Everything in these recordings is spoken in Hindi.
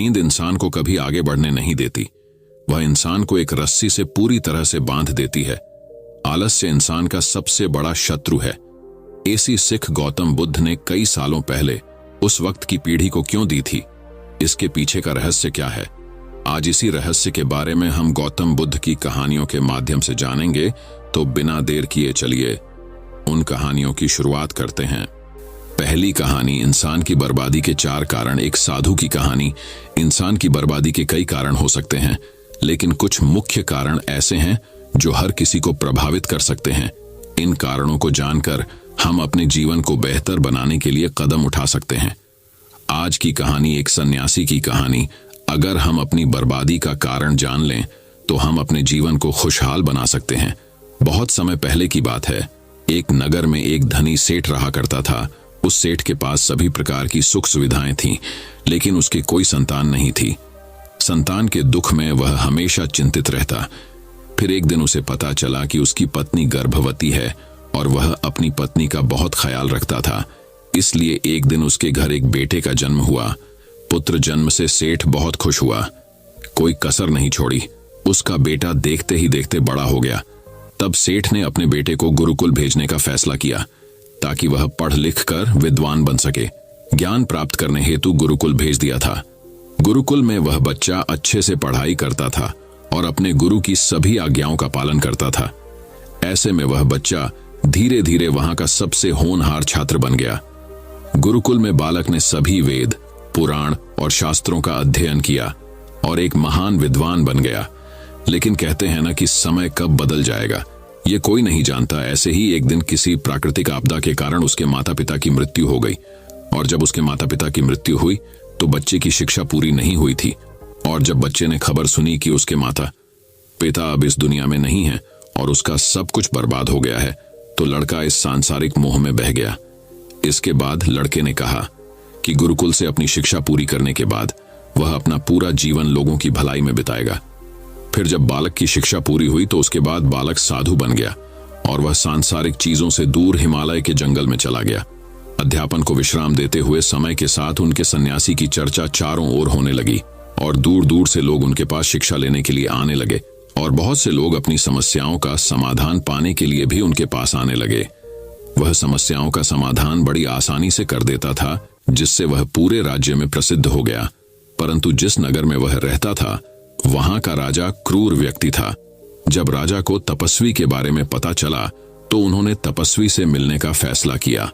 नींद इंसान को कभी आगे बढ़ने नहीं देती। वह इंसान को एक रस्सी से पूरी तरह से बांध देती है। आलस्य इंसान का सबसे बड़ा शत्रु है। ऐसी सीख गौतम बुद्ध ने कई सालों पहले उस वक्त की पीढ़ी को क्यों दी थी? इसके पीछे का रहस्य क्या है? आज इसी रहस्य के बारे में हम गौतम बुद्ध की कहानियों के माध्यम से जानेंगे। तो बिना देर किए चलिए उन कहानियों की शुरुआत करते हैं। पहली कहानी, इंसान की बर्बादी के 4 कारण। एक साधु की कहानी। इंसान की बर्बादी के कई कारण हो सकते हैं, लेकिन कुछ मुख्य कारण ऐसे हैं जो हर किसी को प्रभावित कर सकते हैं। इन कारणों को जानकर हम अपने जीवन को बेहतर बनाने के लिए कदम उठा सकते हैं। आज की कहानी एक सन्यासी की कहानी। अगर हम अपनी बर्बादी का कारण जान लें तो हम अपने जीवन को खुशहाल बना सकते हैं। बहुत समय पहले की बात है। एक नगर में एक धनी सेठ रहा करता था। उस सेठ के पास सभी प्रकार की सुख सुविधाएं थीं, लेकिन उसकी कोई संतान नहीं थी। संतान के दुख में वह हमेशा चिंतित रहता। फिर एक दिन उसे पता चला कि उसकी पत्नी गर्भवती है और वह अपनी पत्नी का बहुत ख्याल रखता था। इसलिए एक दिन उसके घर एक बेटे का जन्म हुआ। पुत्र जन्म से सेठ बहुत खुश हुआ। कोई कसर नहीं छोड़ी। उसका बेटा देखते ही देखते बड़ा हो गया। तब सेठ ने अपने बेटे को गुरुकुल भेजने का फैसला किया ताकि वह पढ़ लिख कर विद्वान बन सके। ज्ञान प्राप्त करने हेतु गुरुकुल भेज दिया था। गुरुकुल में वह बच्चा अच्छे से पढ़ाई करता था और अपने गुरु की सभी आज्ञाओं का पालन करता था। ऐसे में वह बच्चा धीरे धीरे वहां का सबसे होनहार छात्र बन गया। गुरुकुल में बालक ने सभी वेद, पुराण और शास्त्रों का अध्ययन किया और एक महान विद्वान बन गया। लेकिन कहते हैं ना कि समय कब बदल जाएगा ये कोई नहीं जानता। ऐसे ही एक दिन किसी प्राकृतिक आपदा के कारण उसके माता पिता की मृत्यु हो गई। और जब उसके माता पिता की मृत्यु हुई तो बच्चे की शिक्षा पूरी नहीं हुई थी। और जब बच्चे ने खबर सुनी कि उसके माता पिता अब इस दुनिया में नहीं है और उसका सब कुछ बर्बाद हो गया है, तो लड़का इस सांसारिक मोह में बह गया। इसके बाद लड़के ने कहा कि गुरुकुल से अपनी शिक्षा पूरी करने के बाद वह अपना पूरा जीवन लोगों की भलाई में बिताएगा। फिर जब बालक की शिक्षा पूरी हुई तो उसके बाद बालक साधु बन गया और वह सांसारिक चीजों से दूर हिमालय के जंगल में चला गया। अध्यापन को विश्राम देते हुए समय के साथ उनके सन्यासी की चर्चा चारों ओर होने लगी और दूर दूर से लोग उनके पास शिक्षा लेने के लिए आने लगे और बहुत से लोग अपनी समस्याओं का समाधान पाने के लिए भी उनके पास आने लगे। वह समस्याओं का समाधान बड़ी आसानी से कर देता था, जिससे वह पूरे राज्य में प्रसिद्ध हो गया। परंतु जिस नगर में वह रहता था वहां का राजा क्रूर व्यक्ति था। जब राजा को तपस्वी के बारे में पता चला तो उन्होंने तपस्वी से मिलने का फैसला किया।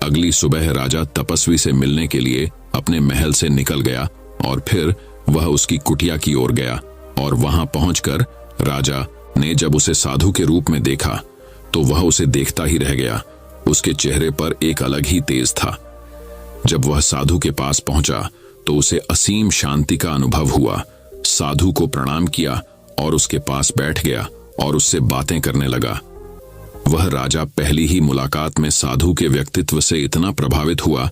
अगली सुबह राजा तपस्वी से मिलने के लिए अपने महल से निकल गया और फिर वह उसकी कुटिया की ओर गया। और वहां पहुंचकर राजा ने जब उसे साधु के रूप में देखा तो वह उसे देखता ही रह गया। उसके चेहरे पर एक अलग ही तेज था। जब वह साधु के पास पहुंचा तो उसे असीम शांति का अनुभव हुआ। साधु को प्रणाम किया और उसके पास बैठ गया और उससे बातें करने लगा। वह राजा पहली ही मुलाकात में साधु के व्यक्तित्व से इतना प्रभावित हुआ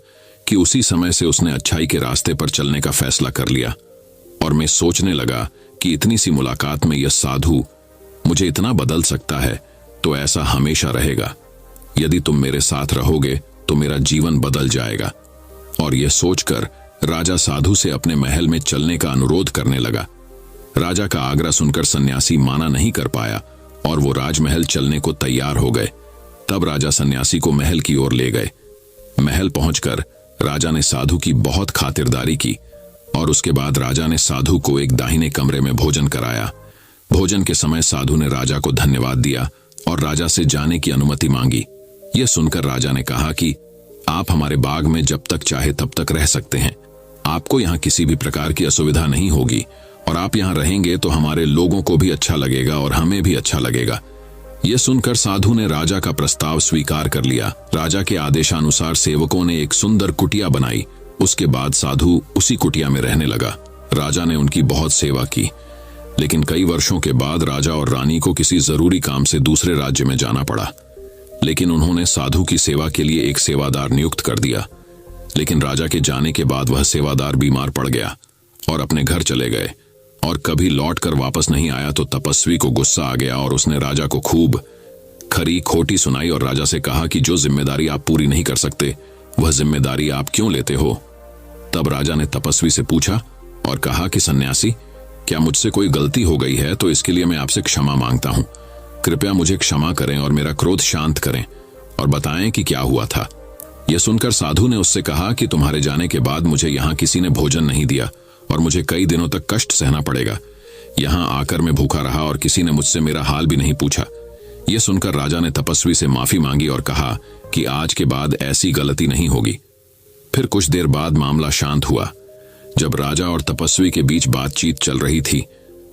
कि उसी समय से उसने अच्छाई के रास्ते पर चलने का फैसला कर लिया। और मैं सोचने लगा कि इतनी सी मुलाकात में यह साधु मुझे इतना बदल सकता है, तो ऐसा हमेशा रहेगा। यदि तुम मेरे साथ रहोगे तो मेरा जीवन बदल जाएगा। और यह सोचकर राजा साधु से अपने महल में चलने का अनुरोध करने लगा। राजा का आग्रह सुनकर सन्यासी माना नहीं कर पाया और वो राजमहल चलने को तैयार हो गए। तब राजा सन्यासी को महल की ओर ले गए। महल पहुंचकर राजा ने साधु की बहुत खातिरदारी की और उसके बाद राजा ने साधु को एक दाहिने कमरे में भोजन कराया। भोजन के समय साधु ने राजा को धन्यवाद दिया और राजा से जाने की अनुमति मांगी। यह सुनकर राजा ने कहा कि आप हमारे बाग में जब तक चाहे तब तक रह सकते हैं। आपको यहाँ किसी भी प्रकार की असुविधा नहीं होगी और आप यहाँ रहेंगे तो हमारे लोगों को भी अच्छा लगेगा और हमें भी अच्छा लगेगा। यह सुनकर साधु ने राजा का प्रस्ताव स्वीकार कर लिया। राजा के आदेशानुसार सेवकों ने एक सुंदर कुटिया बनाई। उसके बाद साधु उसी कुटिया में रहने लगा। राजा ने उनकी बहुत सेवा की, लेकिन कई वर्षों के बाद राजा और रानी को किसी जरूरी काम से दूसरे राज्य में जाना पड़ा। लेकिन उन्होंने साधु की सेवा के लिए एक सेवादार नियुक्त कर दिया। लेकिन राजा के जाने के बाद वह सेवादार बीमार पड़ गया और अपने घर चले गए और कभी लौटकर वापस नहीं आया। तो तपस्वी को गुस्सा आ गया और उसने राजा को खूब खरी खोटी सुनाई और राजा से कहा कि जो जिम्मेदारी आप पूरी नहीं कर सकते वह जिम्मेदारी आप क्यों लेते हो। तब राजा ने तपस्वी से पूछा, और कहा कि सन्यासी, क्या मुझसे कोई गलती हो गई है तो इसके लिए मैं आपसे क्षमा मांगता हूं। कृपया मुझे क्षमा करें और मेरा क्रोध शांत करें और बताएं कि क्या हुआ था। यह सुनकर साधु ने उससे कहा कि तुम्हारे जाने के बाद मुझे यहाँ किसी ने भोजन नहीं दिया और मुझे कई दिनों तक कष्ट सहना पड़ेगा। यहाँ आकर मैं भूखा रहा और किसी ने मुझसे मेरा हाल भी नहीं पूछा। यह सुनकर राजा ने तपस्वी से माफी मांगी और कहा कि आज के बाद ऐसी गलती नहीं होगी। फिर कुछ देर बाद मामला शांत हुआ। जब राजा और तपस्वी के बीच बातचीत चल रही थी,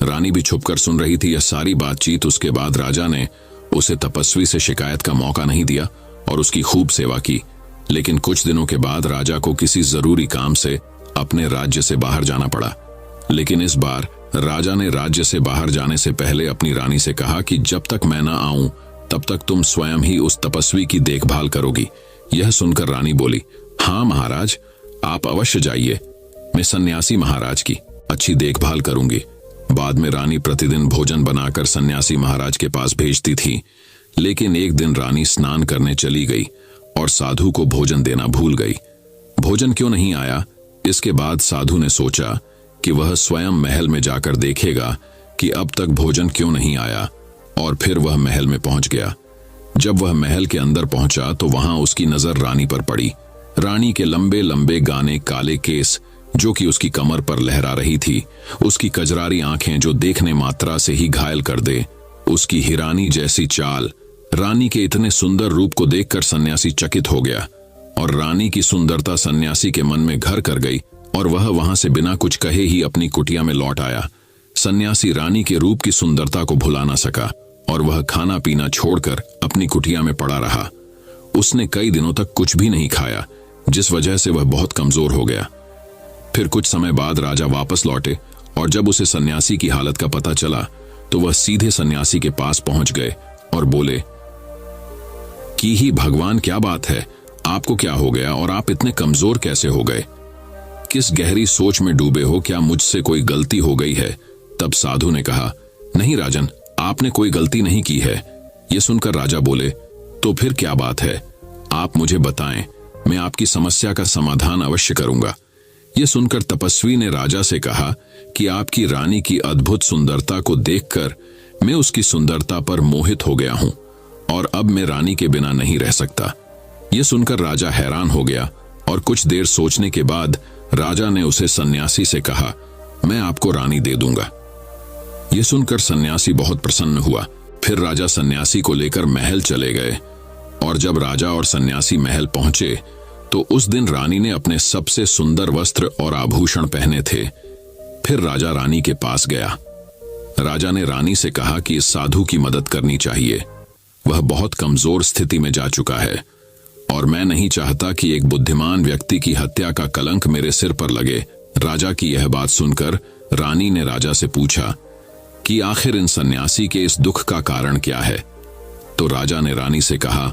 रानी भी छुपकर सुन रही थी यह सारी बातचीत। उसके बाद राजा ने उसे तपस्वी से शिकायत का मौका नहीं दिया और उसकी खूब सेवा की। लेकिन कुछ दिनों के बाद राजा को किसी जरूरी काम से अपने राज्य से बाहर जाना पड़ा। लेकिन इस बार राजा ने राज्य से बाहर जाने से पहले अपनी रानी से कहा कि जब तक मैं न आऊं तब तक तुम स्वयं ही उस तपस्वी की देखभाल करोगी। यह सुनकर रानी बोली, हाँ महाराज, आप अवश्य जाइए, मैं सन्यासी महाराज की अच्छी देखभाल करूंगी। बाद में रानी प्रतिदिन भोजन बनाकर सन्यासी महाराज के पास भेजती थी। लेकिन एक दिन रानी स्नान करने चली गई और साधु को भोजन देना भूल गई। भोजन क्यों नहीं आया, इसके बाद साधु ने सोचा कि वह स्वयं महल में जाकर देखेगा कि अब तक भोजन क्यों नहीं आया, और फिर वह महल में पहुंच गया। जब वह महल के अंदर पहुंचा तो वहां उसकी नजर रानी पर पड़ी। रानी के लंबे लंबे गाने काले केस जो कि उसकी कमर पर लहरा रही थी, उसकी कजरारी आंखें जो देखने मात्रा से ही घायल कर दे, उसकी हिरानी जैसी चाल। रानी के इतने सुंदर रूप को देखकर सन्यासी चकित हो गया और रानी की सुंदरता सन्यासी के मन में घर कर गई और वह वहां से बिना कुछ कहे ही अपनी कुटिया में लौट आया। सन्यासी रानी के रूप की सुंदरता को भुला ना सका और वह खाना पीना छोड़कर अपनी कुटिया में पड़ा रहा। उसने कई दिनों तक कुछ भी नहीं खाया, जिस वजह से वह बहुत कमजोर हो गया। फिर कुछ समय बाद राजा वापस लौटे और जब उसे सन्यासी की हालत का पता चला तो वह सीधे सन्यासी के पास पहुंच गए और बोले कि ही भगवान, क्या बात है, आपको क्या हो गया और आप इतने कमजोर कैसे हो गए? किस गहरी सोच में डूबे हो? क्या मुझसे कोई गलती हो गई है? तब साधु ने कहा, नहीं राजन, आपने कोई गलती नहीं की है। यह सुनकर राजा बोले, तो फिर क्या बात है, आप मुझे बताएं, मैं आपकी समस्या का समाधान अवश्य करूंगा। यह सुनकर तपस्वी ने राजा से कहा कि आपकी रानी की अद्भुत सुंदरता को देखकर मैं उसकी सुंदरता पर मोहित हो गया हूं और अब मैं रानी के बिना नहीं रह सकता। यह सुनकर राजा हैरान हो गया और कुछ देर सोचने के बाद राजा ने उसे सन्यासी से कहा, मैं आपको रानी दे दूंगा। यह सुनकर सन्यासी बहुत प्रसन्न हुआ। फिर राजा सन्यासी को लेकर महल चले गए और जब राजा और सन्यासी महल पहुंचे तो उस दिन रानी ने अपने सबसे सुंदर वस्त्र और आभूषण पहने थे। फिर राजा रानी के पास गया। राजा ने रानी से कहा कि इस साधु की मदद करनी चाहिए, वह बहुत कमजोर स्थिति में जा चुका है और मैं नहीं चाहता कि एक बुद्धिमान व्यक्ति की हत्या का कलंक मेरे सिर पर लगे। राजा की यह बात सुनकर रानी ने राजा से पूछा कि आखिर इन सन्यासी के इस दुख का कारण क्या है। तो राजा ने रानी से कहा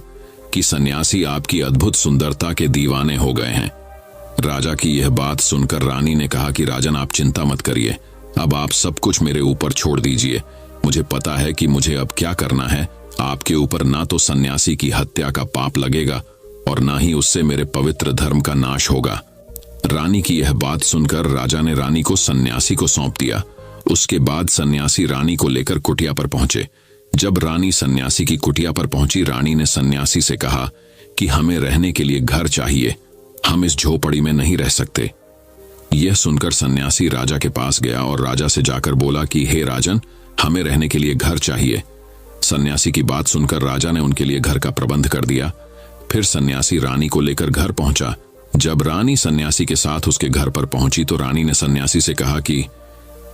कि सन्यासी आपकी अद्भुत सुंदरता के दीवाने हो गए हैं। राजा की यह बात सुनकर रानी ने कहा कि राजन, आप चिंता मत करिए, अब आप सब कुछ मेरे ऊपर छोड़ दीजिए। मुझे पता है कि मुझे अब क्या करना है। आपके ऊपर ना तो सन्यासी की हत्या का पाप लगेगा और ना ही उससे मेरे पवित्र धर्म का नाश होगा। रानी की यह बात सुनकर राजा ने रानी को सन्यासी को सौंप दिया। उसके बाद सन्यासी रानी को लेकर कुटिया पर पहुंचे। जब रानी सन्यासी की कुटिया पर पहुंची, रानी ने सन्यासी से कहा कि हमें रहने के लिए घर चाहिए, हम इस झोपड़ी में नहीं रह सकते। यह सुनकर सन्यासी राजा के पास गया और राजा से जाकर बोला कि हे राजन, हमें रहने के लिए घर चाहिए। सन्यासी की बात सुनकर राजा ने उनके लिए घर का प्रबंध कर दिया। फिर सन्यासी रानी को लेकर घर पहुंचा। जब रानी सन्यासी के साथ उसके घर पर पहुंची तो रानी ने सन्यासी से कहा कि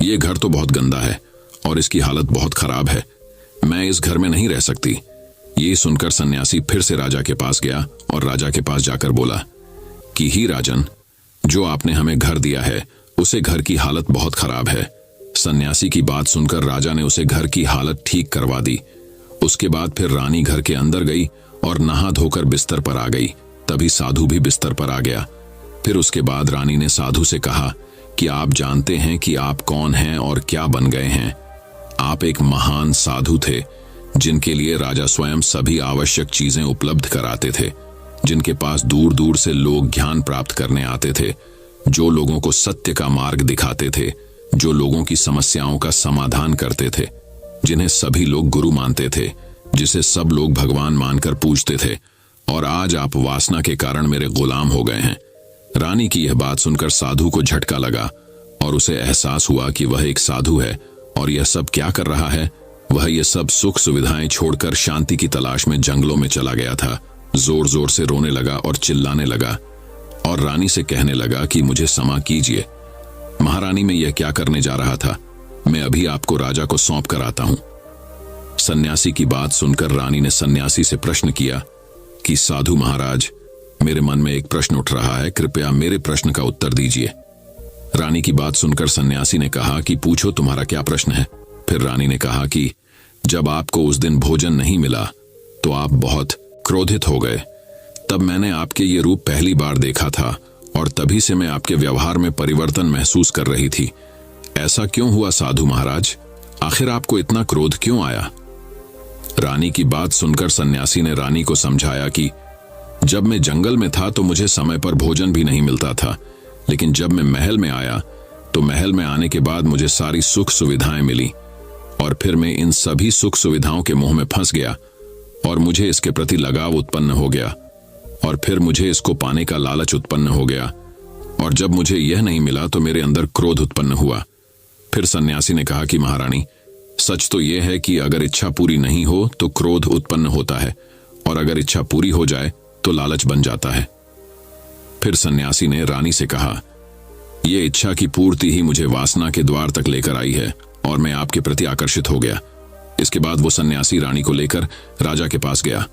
यह घर तो बहुत गंदा है और इसकी हालत बहुत खराब है, मैं इस घर में नहीं रह सकती। ये सुनकर सन्यासी फिर से राजा के पास गया और राजा के पास जाकर बोला कि ही राजन, जो आपने हमें घर दिया है उसे घर की हालत बहुत खराब है। सन्यासी की बात सुनकर राजा ने उसे घर की हालत ठीक करवा दी। उसके बाद फिर रानी घर के अंदर गई और नहा धोकर बिस्तर पर आ गई। तभी साधु भी बिस्तर पर आ गया। फिर उसके बाद रानी ने साधु से कहा कि आप जानते हैं कि आप कौन हैं और क्या बन गए हैं। आप एक महान साधु थे जिनके लिए राजा स्वयं सभी आवश्यक चीजें उपलब्ध कराते थे, जिनके पास दूर दूर से लोग ज्ञान प्राप्त करने आते थे। जो लोगों को सत्य का मार्ग दिखाते थे, जो लोगों की समस्याओं का समाधान करते थे, जिन्हें सभी लोग गुरु मानते थे, जिसे सब लोग भगवान मानकर पूजते थे। और आज आप वासना के कारण मेरे गुलाम हो गए हैं। रानी की यह बात सुनकर साधु को झटका लगा और उसे एहसास हुआ कि वह एक साधु है और यह सब क्या कर रहा है। वह यह सब सुख सुविधाएं छोड़कर शांति की तलाश में जंगलों में चला गया था। जोर जोर से रोने लगा और चिल्लाने लगा और रानी से कहने लगा कि मुझे क्षमा कीजिए महारानी, मैं यह क्या करने जा रहा था। मैं अभी आपको राजा को सौंप कर आता हूं। सन्यासी की बात सुनकर रानी ने सन्यासी से प्रश्न किया कि साधु महाराज, मेरे मन में एक प्रश्न उठ रहा है, कृपया मेरे प्रश्न का उत्तर दीजिए। रानी की बात सुनकर सन्यासी ने कहा कि पूछो, तुम्हारा क्या प्रश्न है। फिर रानी ने कहा कि जब आपको उस दिन भोजन नहीं मिला तो आप बहुत क्रोधित हो गए। तब मैंने आपके ये रूप पहली बार देखा था और तभी से मैं आपके व्यवहार में परिवर्तन महसूस कर रही थी। ऐसा क्यों हुआ साधु महाराज? आखिर आपको इतना क्रोध क्यों आया? रानी की बात सुनकर सन्यासी ने रानी को समझाया कि जब मैं जंगल में था तो मुझे समय पर भोजन भी नहीं मिलता था, लेकिन जब मैं महल में आया तो महल में आने के बाद मुझे सारी सुख सुविधाएं मिली और फिर मैं इन सभी सुख सुविधाओं के मुंह में फंस गया और मुझे इसके प्रति लगाव उत्पन्न हो गया और फिर मुझे इसको पाने का लालच उत्पन्न हो गया और जब मुझे यह नहीं मिला तो मेरे अंदर क्रोध उत्पन्न हुआ। फिर सन्यासी ने कहा कि महारानी, सच तो यह है कि अगर इच्छा पूरी नहीं हो तो क्रोध उत्पन्न होता है और अगर इच्छा पूरी हो जाए तो लालच बन जाता है। फिर सन्यासी ने रानी से कहा, यह इच्छा की पूर्ति ही मुझे वासना के द्वार तक लेकर आई है और मैं आपके प्रति आकर्षित हो गया। इसके बाद वो सन्यासी रानी को लेकर राजा के पास गया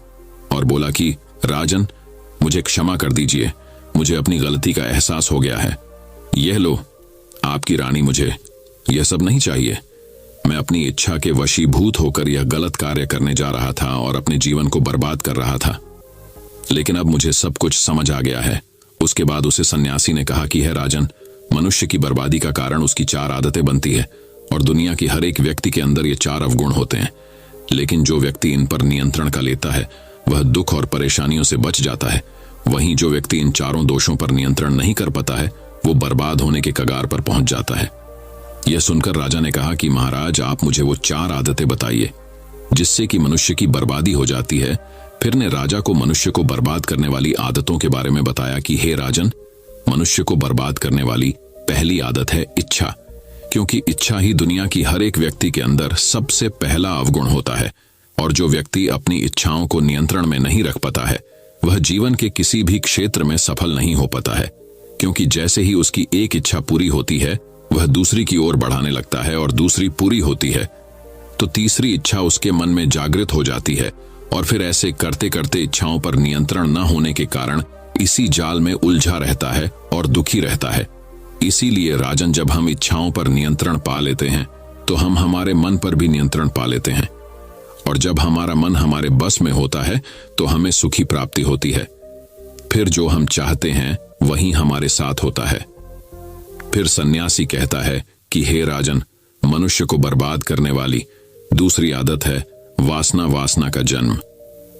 और बोला कि राजन, मुझे क्षमा कर दीजिए, मुझे अपनी गलती का एहसास हो गया है। यह लो आपकी रानी, मुझे यह सब नहीं चाहिए। मैं अपनी इच्छा के वशीभूत होकर यह गलत कार्य करने जा रहा था और अपने जीवन को बर्बाद कर रहा था, लेकिन अब मुझे सब कुछ समझ आ गया है। उसके बाद उसे सन्यासी ने कहा कि है राजन, मनुष्य की बर्बादी का कारण उसकी 4 आदतें बनती है और दुनिया की हर एक व्यक्ति के अंदर ये 4 अवगुण होते हैं, लेकिन जो व्यक्ति इन पर नियंत्रण का लेता है वह दुख और परेशानियों से बच जाता है। वहीं जो व्यक्ति इन 4 दोषों पर नियंत्रण नहीं कर पाता है वो बर्बाद होने के कगार पर पहुंच जाता है। यह सुनकर राजा ने कहा कि महाराज, आप मुझे वो 4 आदतें बताइए जिससे कि मनुष्य की बर्बादी हो जाती है। फिर ने राजा को मनुष्य को बर्बाद करने वाली आदतों के बारे में बताया कि हे राजन, मनुष्य को बर्बाद करने वाली पहली आदत है इच्छा, क्योंकि इच्छा ही दुनिया की हर एक व्यक्ति के अंदर सबसे पहला अवगुण होता है और जो व्यक्ति अपनी इच्छाओं को नियंत्रण में नहीं रख पाता है वह जीवन के किसी भी क्षेत्र में सफल नहीं हो पाता है, क्योंकि जैसे ही उसकी एक इच्छा पूरी होती है वह दूसरी की ओर बढ़ाने लगता है और दूसरी पूरी होती है तो तीसरी इच्छा उसके मन में जागृत हो जाती है और फिर ऐसे करते करते इच्छाओं पर नियंत्रण न होने के कारण इसी जाल में उलझा रहता है और दुखी रहता है। इसीलिए राजन, जब हम इच्छाओं पर नियंत्रण पा लेते हैं तो हम हमारे मन पर भी नियंत्रण पा लेते हैं और जब हमारा मन हमारे बस में होता है तो हमें सुखी प्राप्ति होती है। फिर जो हम चाहते हैं वही हमारे साथ होता है। फिर सन्यासी कहता है कि हे राजन, मनुष्य को बर्बाद करने वाली दूसरी आदत है वासना। वासना का जन्म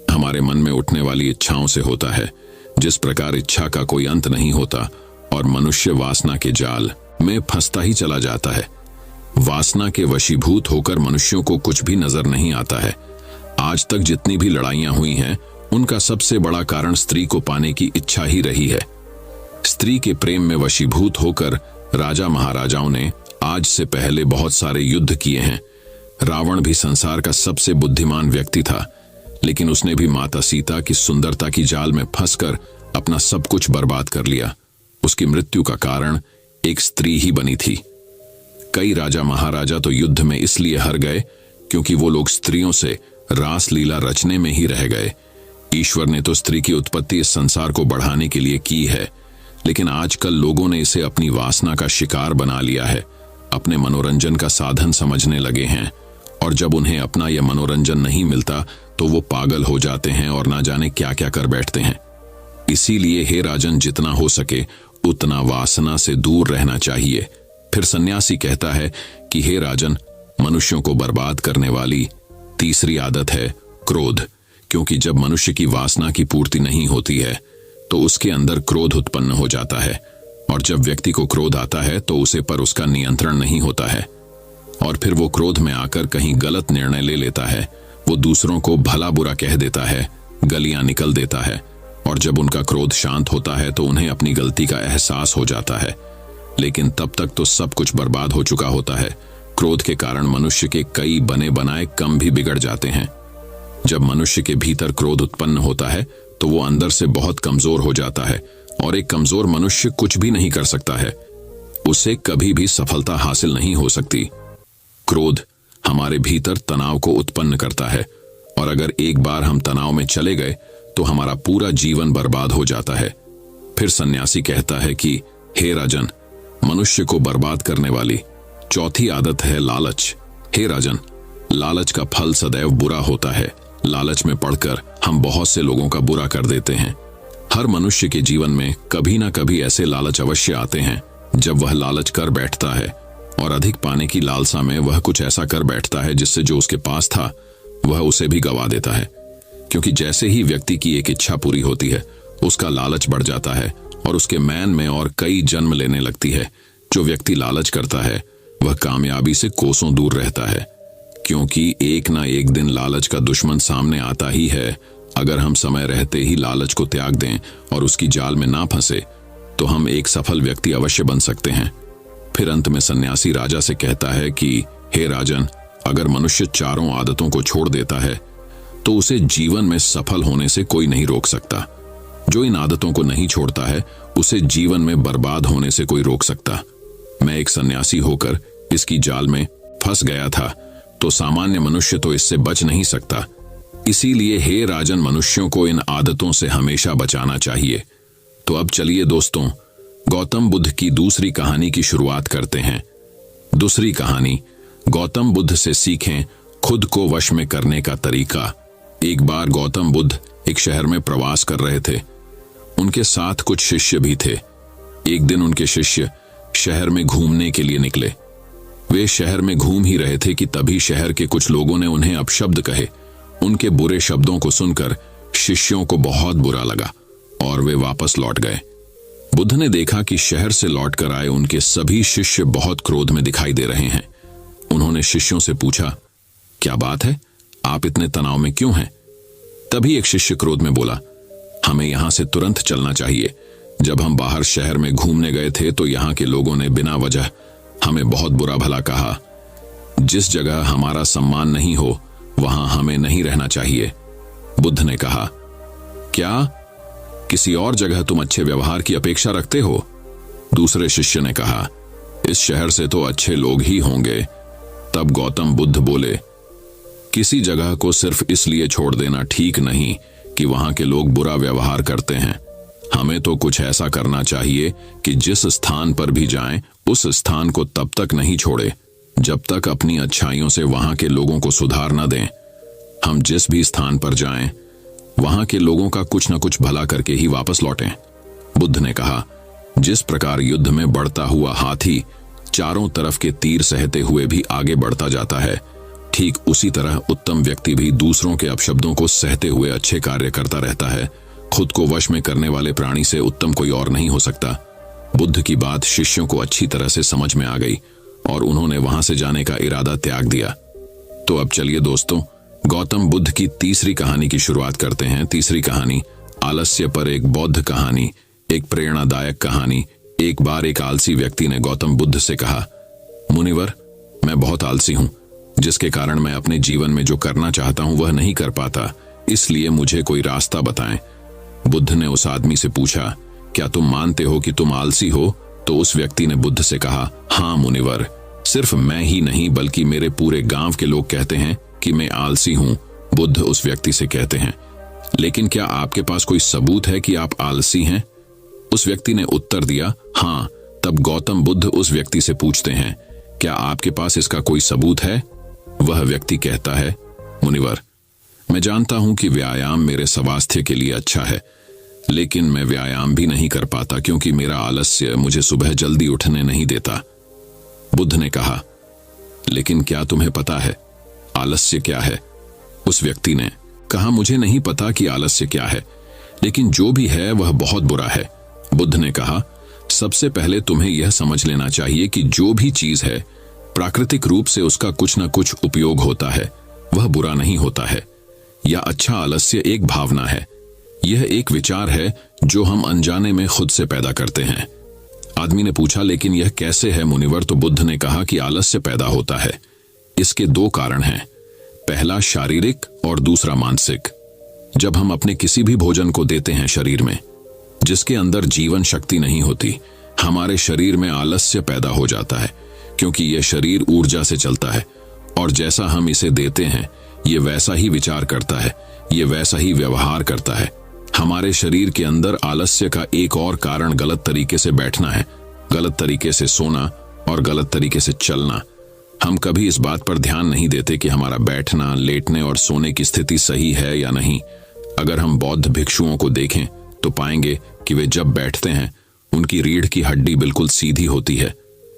हमारे मन में उठने वाली इच्छाओं से होता है। जिस प्रकार इच्छा का कोई अंत नहीं होता और मनुष्य वासना के जाल में फंसता ही चला जाता है। वासना के वशीभूत होकर मनुष्यों को कुछ भी नजर नहीं आता है। आज तक जितनी भी लड़ाइयां हुई हैं उनका सबसे बड़ा कारण स्त्री को पाने की इच्छा ही रही है। स्त्री के प्रेम में वशीभूत होकर राजा महाराजाओं ने आज से पहले बहुत सारे युद्ध किए हैं। रावण भी संसार का सबसे बुद्धिमान व्यक्ति था, लेकिन उसने भी माता सीता की सुंदरता की जाल में फंसकर अपना सब कुछ बर्बाद कर लिया। उसकी मृत्यु का कारण एक स्त्री ही बनी थी। कई राजा महाराजा तो युद्ध में इसलिए हार गए क्योंकि वो लोग स्त्रियों से रास लीला रचने में ही रह गए। ईश्वर ने तो स्त्री की उत्पत्ति इस संसार को बढ़ाने के लिए की है, लेकिन आजकल लोगों ने इसे अपनी वासना का शिकार बना लिया है, अपने मनोरंजन का साधन समझने लगे हैं और जब उन्हें अपना यह मनोरंजन नहीं मिलता तो वो पागल हो जाते हैं और ना जाने क्या क्या कर बैठते हैं। इसीलिए हे राजन, जितना हो सके उतना वासना से दूर रहना चाहिए। फिर सन्यासी कहता है कि हे राजन, मनुष्यों को बर्बाद करने वाली तीसरी आदत है क्रोध, क्योंकि जब मनुष्य की वासना की पूर्ति नहीं होती है तो उसके अंदर क्रोध उत्पन्न हो जाता है और जब व्यक्ति को क्रोध आता है तो उसे पर उसका नियंत्रण नहीं होता है और फिर वो क्रोध में आकर कहीं गलत निर्णय ले लेता है। वो दूसरों को भला बुरा कह देता है, गलियां निकल देता है और जब उनका क्रोध शांत होता है तो उन्हें अपनी गलती का एहसास हो जाता है, लेकिन तब तक तो सब कुछ बर्बाद हो चुका होता है। क्रोध के कारण मनुष्य के कई बने बनाए काम भी बिगड़ जाते हैं। जब मनुष्य के भीतर क्रोध उत्पन्न होता है तो वो अंदर से बहुत कमजोर हो जाता है और एक कमजोर मनुष्य कुछ भी नहीं कर सकता है, उसे कभी भी सफलता हासिल नहीं हो सकती। क्रोध हमारे भीतर तनाव को उत्पन्न करता है और अगर एक बार हम तनाव में चले गए तो हमारा पूरा जीवन बर्बाद हो जाता है। फिर सन्यासी कहता है कि हे राजन, मनुष्य को बर्बाद करने वाली चौथी आदत है लालच। हे राजन, लालच का फल सदैव बुरा होता है। लालच में पड़कर हम बहुत से लोगों का बुरा कर देते हैं। हर मनुष्य के जीवन में कभी ना कभी ऐसे लालच अवश्य आते हैं जब वह लालच कर बैठता है और अधिक पाने की लालसा में वह कुछ ऐसा कर बैठता है जिससे जो उसके पास था वह उसे भी गवा देता है। क्योंकि जैसे ही व्यक्ति की एक इच्छा पूरी होती है उसका लालच बढ़ जाता है और उसके मैन में और कई जन्म लेने लगती है। जो व्यक्ति लालच करता है वह कामयाबी से कोसों दूर रहता है, क्योंकि एक ना एक दिन लालच का दुश्मन सामने आता ही है। अगर हम समय रहते ही लालच को त्याग दें और उसकी जाल में ना फंसे तो हम एक सफल व्यक्ति अवश्य बन सकते हैं। फिर अंत में सन्यासी राजा से कहता है कि हे राजन, अगर मनुष्य चारों आदतों को छोड़ देता है तो उसे जीवन में सफल होने से कोई नहीं रोक सकता। जो इन आदतों को नहीं छोड़ता है उसे जीवन में बर्बाद होने से कोई रोक सकता। मैं एक सन्यासी होकर इसकी जाल में फंस गया था तो सामान्य मनुष्य तो इससे बच नहीं सकता। इसीलिए हे राजन, मनुष्यों को इन आदतों से हमेशा बचाना चाहिए। तो अब चलिए दोस्तों, गौतम बुद्ध की दूसरी कहानी की शुरुआत करते हैं। दूसरी कहानी, गौतम बुद्ध से सीखें खुद को वश में करने का तरीका। एक बार गौतम बुद्ध एक शहर में प्रवास कर रहे थे। उनके साथ कुछ शिष्य भी थे। एक दिन उनके शिष्य शहर में घूमने के लिए निकले। वे शहर में घूम ही रहे थे कि तभी शहर के कुछ लोगों ने उन्हें अपशब्द कहे। उनके बुरे शब्दों को सुनकर शिष्यों को बहुत बुरा लगा और वे वापस लौट गए। बुद्ध ने देखा कि शहर से लौटकर आए उनके सभी शिष्य बहुत क्रोध में दिखाई दे रहे हैं। उन्होंने शिष्यों से पूछा, क्या बात है, आप इतने तनाव में क्यों हैं? तभी एक शिष्य क्रोध में बोला, हमें यहां से तुरंत चलना चाहिए। जब हम बाहर शहर में घूमने गए थे तो यहाँ के लोगों ने बिना वजह हमें बहुत बुरा भला कहा। जिस जगह हमारा सम्मान नहीं हो वहां हमें नहीं रहना चाहिए। बुद्ध ने कहा, क्या किसी और जगह तुम अच्छे व्यवहार की अपेक्षा रखते हो? दूसरे शिष्य ने कहा, इस शहर से तो अच्छे लोग ही होंगे। तब गौतम बुद्ध बोले, किसी जगह को सिर्फ इसलिए छोड़ देना ठीक नहीं कि वहां के लोग बुरा व्यवहार करते हैं। हमें तो कुछ ऐसा करना चाहिए कि जिस स्थान पर भी जाएं, उस स्थान को तब तक नहीं छोड़े जब तक अपनी अच्छाइयों से वहां के लोगों को सुधार न दें। हम जिस भी स्थान पर जाएं, वहां के लोगों का कुछ न कुछ भला करके ही वापस लौटें। बुद्ध ने कहा, जिस प्रकार युद्ध में बढ़ता हुआ हाथी चारों तरफ के तीर सहते हुए भी आगे बढ़ता जाता है, ठीक उसी तरह उत्तम व्यक्ति भी दूसरों के अपशब्दों को सहते हुए अच्छे कार्य करता रहता है। खुद को वश में करने वाले प्राणी से उत्तम कोई और नहीं हो सकता। बुद्ध की बात शिष्यों को अच्छी तरह से समझ में आ गई और उन्होंने वहां से जाने का इरादा त्याग दिया। तो अब चलिए दोस्तों, गौतम बुद्ध की तीसरी कहानी की शुरुआत करते हैं। तीसरी कहानी, आलस्य पर एक बौद्ध कहानी, एक प्रेरणादायक कहानी। एक बार एक आलसी व्यक्ति ने गौतम बुद्ध से कहा, मुनिवर, मैं बहुत आलसी हूं, जिसके कारण मैं अपने जीवन में जो करना चाहता हूं वह नहीं कर पाता, इसलिए मुझे कोई रास्ता बताएं। बुद्ध ने उस आदमी से पूछा, क्या तुम मानते हो कि तुम आलसी हो? तो उस व्यक्ति ने बुद्ध से कहा, हाँ मुनिवर, सिर्फ मैं ही नहीं बल्कि मेरे पूरे गांव के लोग कहते हैं कि मैं आलसी हूं। बुद्ध उस व्यक्ति से कहते हैं, लेकिन क्या आपके पास कोई सबूत है कि आप आलसी हैं? उस व्यक्ति ने उत्तर दिया, हाँ। तब गौतम बुद्ध उस व्यक्ति से पूछते हैं, क्या आपके पास इसका कोई सबूत है? वह व्यक्ति कहता है, मुनिवर, मैं जानता हूं कि व्यायाम मेरे स्वास्थ्य के लिए अच्छा है, लेकिन मैं व्यायाम भी नहीं कर पाता क्योंकि मेरा आलस्य मुझे सुबह जल्दी उठने नहीं देता। बुद्ध ने कहा, लेकिन क्या तुम्हें पता है आलस्य क्या है? उस व्यक्ति ने कहा, मुझे नहीं पता कि आलस्य क्या है, लेकिन जो भी है वह बहुत बुरा है। बुद्ध ने कहा, सबसे पहले तुम्हें यह समझ लेना चाहिए कि जो भी चीज है प्राकृतिक रूप से उसका कुछ न कुछ उपयोग होता है, वह बुरा नहीं होता है। या अच्छा आलस्य एक भावना है, यह एक विचार है जो हम अनजाने में खुद से पैदा करते हैं। आदमी ने पूछा, लेकिन यह कैसे है मुनिवर? तो बुद्ध ने कहा कि आलस्य पैदा होता है। इसके दो कारण हैं, पहला शारीरिक और दूसरा मानसिक। जब हम अपने किसी भी भोजन को देते हैं शरीर में जिसके अंदर जीवन शक्ति नहीं होती, हमारे शरीर में आलस्य पैदा हो जाता है, क्योंकि यह शरीर ऊर्जा से चलता है और जैसा हम इसे देते हैं ये वैसा ही विचार करता है, ये वैसा ही व्यवहार करता है। हमारे शरीर के अंदर आलस्य का एक और कारण गलत तरीके से बैठना है, गलत तरीके से सोना और गलत तरीके से चलना। हम कभी इस बात पर ध्यान नहीं देते कि हमारा बैठना, लेटने और सोने की स्थिति सही है या नहीं। अगर हम बौद्ध भिक्षुओं को देखें तो पाएंगे कि वे जब बैठते हैं उनकी रीढ़ की हड्डी बिल्कुल सीधी होती है।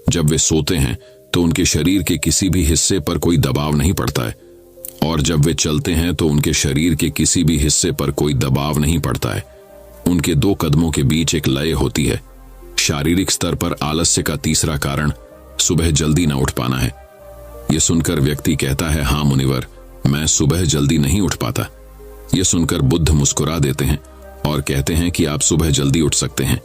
जब वे सोते हैं तो उनके शरीर के किसी भी हिस्से पर कोई दबाव नहीं पड़ता है, और जब वे चलते हैं तो उनके शरीर के किसी भी हिस्से पर कोई दबाव नहीं पड़ता है। उनके दो कदमों के बीच एक लय होती है। शारीरिक स्तर पर आलस्य का तीसरा कारण सुबह जल्दी न उठ पाना है। यह सुनकर व्यक्ति कहता है, हाँ मुनिवर, मैं सुबह जल्दी नहीं उठ पाता। यह सुनकर बुद्ध मुस्कुरा देते हैं और कहते हैं कि आप सुबह जल्दी उठ सकते हैं।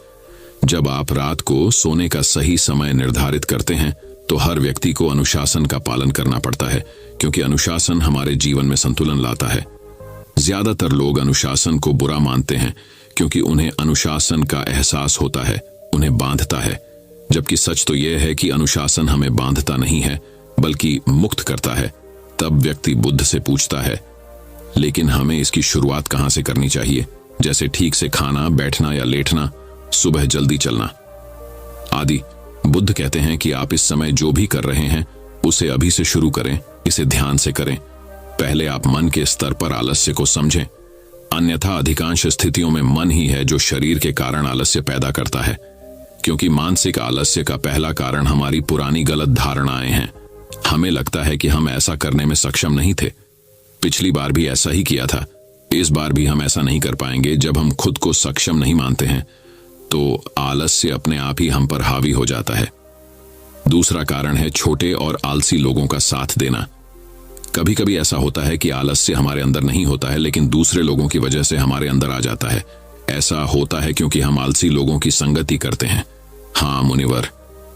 जब आप रात को सोने का सही समय निर्धारित करते हैं तो हर व्यक्ति को अनुशासन का पालन करना पड़ता है, क्योंकि अनुशासन हमारे जीवन में संतुलन लाता है। ज्यादातर लोग अनुशासन को बुरा मानते हैं क्योंकि उन्हें अनुशासन का एहसास होता है, उन्हें बांधता है, जबकि सच तो यह है कि अनुशासन हमें बांधता नहीं है बल्कि मुक्त करता है। तब व्यक्ति बुद्ध से पूछता है, लेकिन हमें इसकी शुरुआत कहां से करनी चाहिए? जैसे ठीक से खाना, बैठना या लेटना, सुबह जल्दी चलना आदि। बुद्ध कहते हैं कि आप इस समय जो भी कर रहे हैं उसे अभी से शुरू करें, इसे ध्यान से करें। पहले आप मन के स्तर पर आलस्य को समझें, अन्यथा अधिकांश स्थितियों में मन ही है जो शरीर के कारण आलस्य पैदा करता है, क्योंकि मानसिक आलस्य का पहला कारण हमारी पुरानी गलत धारणाएं हैं। हमें लगता है कि हम ऐसा करने में सक्षम नहीं थे, पिछली बार भी ऐसा ही किया था, इस बार भी हम ऐसा नहीं कर पाएंगे। जब हम खुद को सक्षम नहीं मानते हैं तो आलस्य अपने आप ही हम पर हावी हो जाता है। दूसरा कारण है छोटे और आलसी लोगों का साथ देना। कभी कभी ऐसा होता है कि आलस्य हमारे अंदर नहीं होता है, लेकिन दूसरे लोगों की वजह से हमारे अंदर आ जाता है। ऐसा होता है क्योंकि हम आलसी लोगों की संगति करते हैं। हाँ मुनिवर,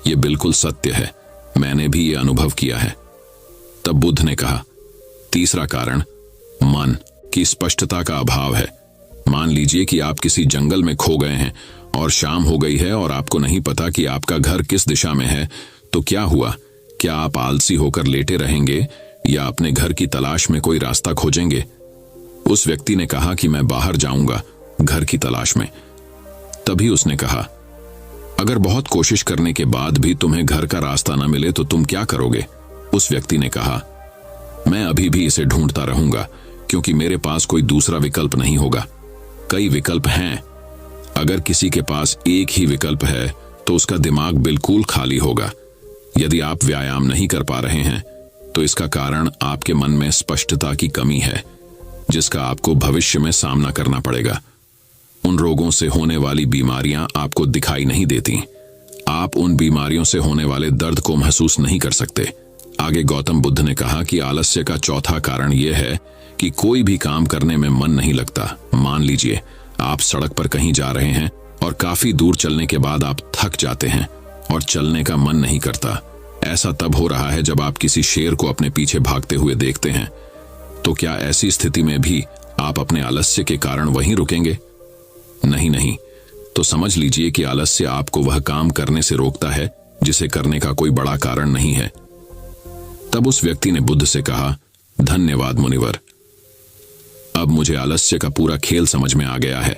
यह बिल्कुल सत्य है, मैंने भी ये अनुभव किया है। तब बुद्ध ने कहा, तीसरा कारण मन की स्पष्टता का अभाव है। मान लीजिए कि आप किसी जंगल में खो गए हैं और शाम हो गई है और आपको नहीं पता कि आपका घर किस दिशा में है, तो क्या हुआ? क्या आप आलसी होकर लेटे रहेंगे या अपने घर की तलाश में कोई रास्ता खोजेंगे? उस व्यक्ति ने कहा कि मैं बाहर जाऊंगा घर की तलाश में। तभी उसने कहा, अगर बहुत कोशिश करने के बाद भी तुम्हें घर का रास्ता न मिले तो तुम क्या करोगे? उस व्यक्ति ने कहा, मैं अभी भी इसे ढूंढता रहूंगा, क्योंकि मेरे पास कोई दूसरा विकल्प नहीं होगा। कई विकल्प हैं। अगर किसी के पास एक ही विकल्प है तो उसका दिमाग बिल्कुल खाली होगा। यदि आप व्यायाम नहीं कर पा रहे हैं तो इसका कारण आपके मन में स्पष्टता की कमी है, जिसका आपको भविष्य में सामना करना पड़ेगा। उन रोगों से होने वाली बीमारियां आपको दिखाई नहीं देती। आप उन बीमारियों से होने वाले दर्द को महसूस नहीं कर सकते। आगे गौतम बुद्ध ने कहा कि आलस्य का चौथा कारण यह है कि कोई भी काम करने में मन नहीं लगता। मान लीजिए आप सड़क पर कहीं जा रहे हैं और काफी दूर चलने के बाद आप थक जाते हैं और चलने का मन नहीं करता। ऐसा तब हो रहा है जब आप किसी शेर को अपने पीछे भागते हुए देखते हैं। तो क्या ऐसी स्थिति में भी आप अपने आलस्य के कारण वहीं रुकेंगे? नहीं। तो समझ लीजिए कि आलस्य आपको वह काम करने से रोकता है जिसे करने का कोई बड़ा कारण नहीं है। तब उस व्यक्ति ने बुद्ध से कहा, धन्यवाद मुनिवर, अब मुझे आलस्य का पूरा खेल समझ में आ गया है।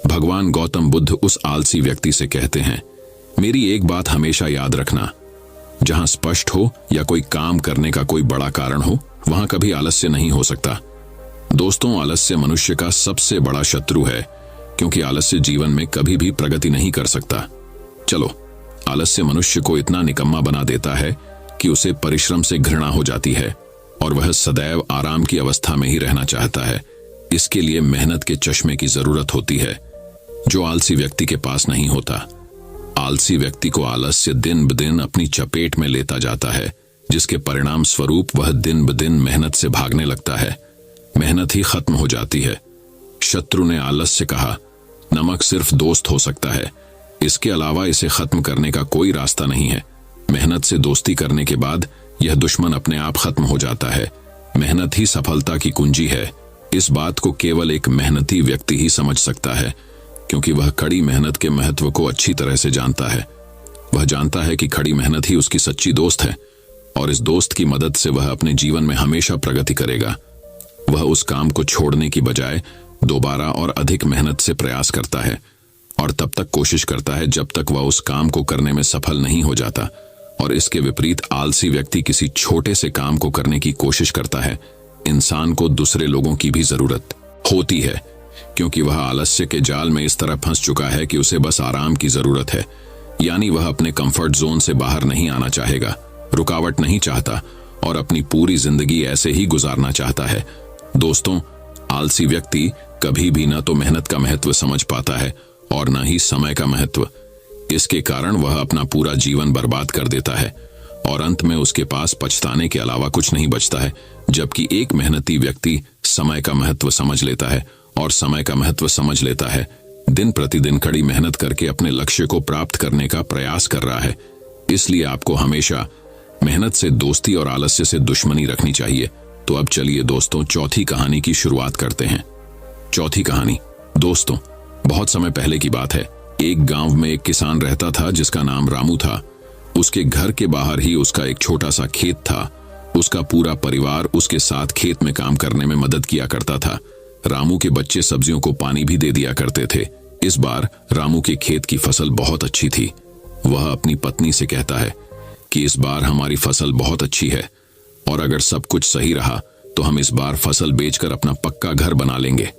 भगवान गौतम बुद्ध उस आलसी व्यक्ति से कहते हैं, मेरी एक बात हमेशा याद रखना, जहां स्पष्ट हो या कोई काम करने का कोई बड़ा कारण हो, वहां कभी आलस्य नहीं हो सकता। दोस्तों, आलस्य मनुष्य का सबसे बड़ा शत्रु है, क्योंकि आलस्य जीवन में कभी भी प्रगति नहीं कर सकता। चलो, आलस्य मनुष्य को इतना निकम्मा बना देता है कि उसे परिश्रम से घृणा हो जाती है और वह सदैव आराम की अवस्था में ही रहना चाहता है। इसके लिए मेहनत के चश्मे की जरूरत होती है, जो आलसी व्यक्ति के पास नहीं होता। आलसी व्यक्ति को आलस्य दिन ब दिन अपनी चपेट में लेता जाता है, जिसके परिणाम स्वरूप वह दिन ब दिन मेहनत से भागने लगता है। मेहनत ही खत्म हो जाती है। शत्रु ने आलस्य से कहा, नमक सिर्फ दोस्त हो सकता है, इसके अलावा इसे खत्म करने का कोई रास्ता नहीं है। मेहनत से दोस्ती करने के बाद यह दुश्मन अपने आप खत्म हो जाता है। मेहनत ही सफलता की कुंजी है। इस बात को केवल एक मेहनती व्यक्ति ही समझ सकता है, क्योंकि वह कड़ी मेहनत के महत्व को अच्छी तरह से जानता है। वह जानता है कि कड़ी मेहनत ही उसकी सच्ची दोस्त है, और इस दोस्त की मदद से वह अपने जीवन में हमेशा प्रगति करेगा। वह उस काम को छोड़ने की बजाय दोबारा और अधिक मेहनत से प्रयास करता है, और तब तक कोशिश करता है जब तक वह उस काम को करने में सफल नहीं हो जाता। और इसके विपरीत आलसी व्यक्ति किसी छोटे से काम को करने की कोशिश करता है। इंसान को दूसरे लोगों की भी जरूरत होती है, क्योंकि वह आलस्य के जाल में इस तरह फंस चुका है कि उसे बस आराम की जरूरत है। यानी वह अपने कंफर्ट जोन से बाहर नहीं आना चाहेगा, रुकावट नहीं चाहता, और अपनी पूरी जिंदगी ऐसे ही गुजारना चाहता है। दोस्तों, आलसी व्यक्ति कभी भी न तो मेहनत का महत्व समझ पाता है और न ही समय का महत्व। इसके कारण वह अपना पूरा जीवन बर्बाद कर देता है, और अंत में उसके पास पछताने के अलावा कुछ नहीं बचता है। जबकि एक मेहनती व्यक्ति समय का महत्व समझ लेता है, और समय का महत्व समझ लेता है, दिन प्रतिदिन कड़ी मेहनत करके अपने लक्ष्य को प्राप्त करने का प्रयास कर रहा है। इसलिए आपको हमेशा मेहनत से दोस्ती और आलस्य से दुश्मनी रखनी चाहिए। तो अब चलिए दोस्तों, चौथी कहानी की शुरुआत करते हैं। चौथी कहानी। दोस्तों, बहुत समय पहले की बात है। एक गांव में एक किसान रहता था जिसका नाम रामू था। उसके घर के बाहर ही उसका एक छोटा सा खेत था। उसका पूरा परिवार उसके साथ खेत में काम करने में मदद किया करता था। रामू के बच्चे सब्जियों को पानी भी दे दिया करते थे। इस बार रामू के खेत की फसल बहुत अच्छी थी। वह अपनी पत्नी से कहता है कि इस बार हमारी फसल बहुत अच्छी है, और अगर सब कुछ सही रहा तो हम इस बार फसल बेचकर अपना पक्का घर बना लेंगे।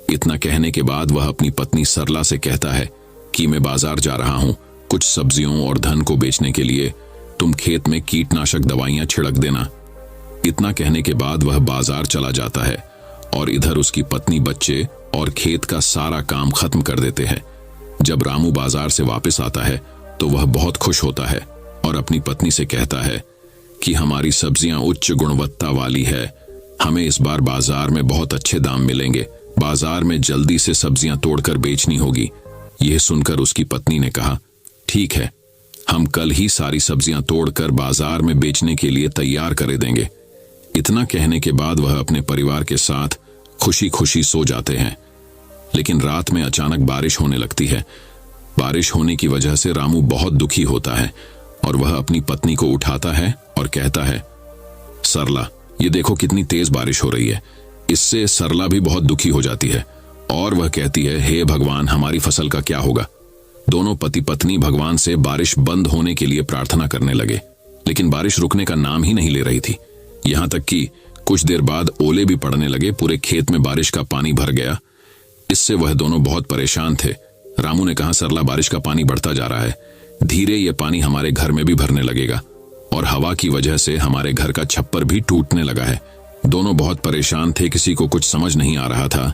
इतना कहने के बाद वह अपनी पत्नी सरला से कहता है कि मैं बाजार जा रहा हूं कुछ सब्जियों और धन को बेचने के लिए, तुम खेत में कीटनाशक दवाइयां छिड़क देना। इतना कहने के बाद वह बाजार चला जाता है, और इधर उसकी पत्नी, बच्चे और खेत का सारा काम खत्म कर देते हैं। जब रामू बाजार से वापस आता है तो वह बहुत खुश होता है और अपनी पत्नी से कहता है कि हमारी सब्जियां उच्च गुणवत्ता वाली है, हमें इस बार बाजार में बहुत अच्छे दाम मिलेंगे, बाजार में जल्दी से सब्जियां तोड़कर बेचनी होगी। यह सुनकर उसकी पत्नी ने कहा, ठीक है, हम कल ही सारी सब्जियां तोड़कर बाजार में बेचने के लिए तैयार कर देंगे। इतना कहने के बाद वह अपने परिवार के साथ खुशी खुशी सो जाते हैं। लेकिन रात में अचानक बारिश होने लगती है। बारिश होने की वजह से रामू बहुत दुखी होता है, और वह अपनी पत्नी को उठाता है और कहता है, सरला, ये देखो कितनी तेज बारिश हो रही है। इससे सरला भी बहुत दुखी हो जाती है, और वह कहती है, हे भगवान, हमारी फसल का क्या होगा। दोनों पति पत्नी भगवान से बारिश बंद होने के लिए प्रार्थना करने लगे, लेकिन बारिश रुकने का नाम ही नहीं ले रही थी। यहां तक कि कुछ देर बाद ओले भी पड़ने लगे। पूरे खेत में बारिश का पानी भर गया। इससे वह दोनों बहुत परेशान थे। रामू ने कहा, सरला, बारिश का पानी बढ़ता जा रहा है, धीरे ये पानी हमारे घर में भी भरने लगेगा, और हवा की वजह से हमारे घर का छप्पर भी टूटने लगा है। दोनों बहुत परेशान थे। किसी को कुछ समझ नहीं आ रहा था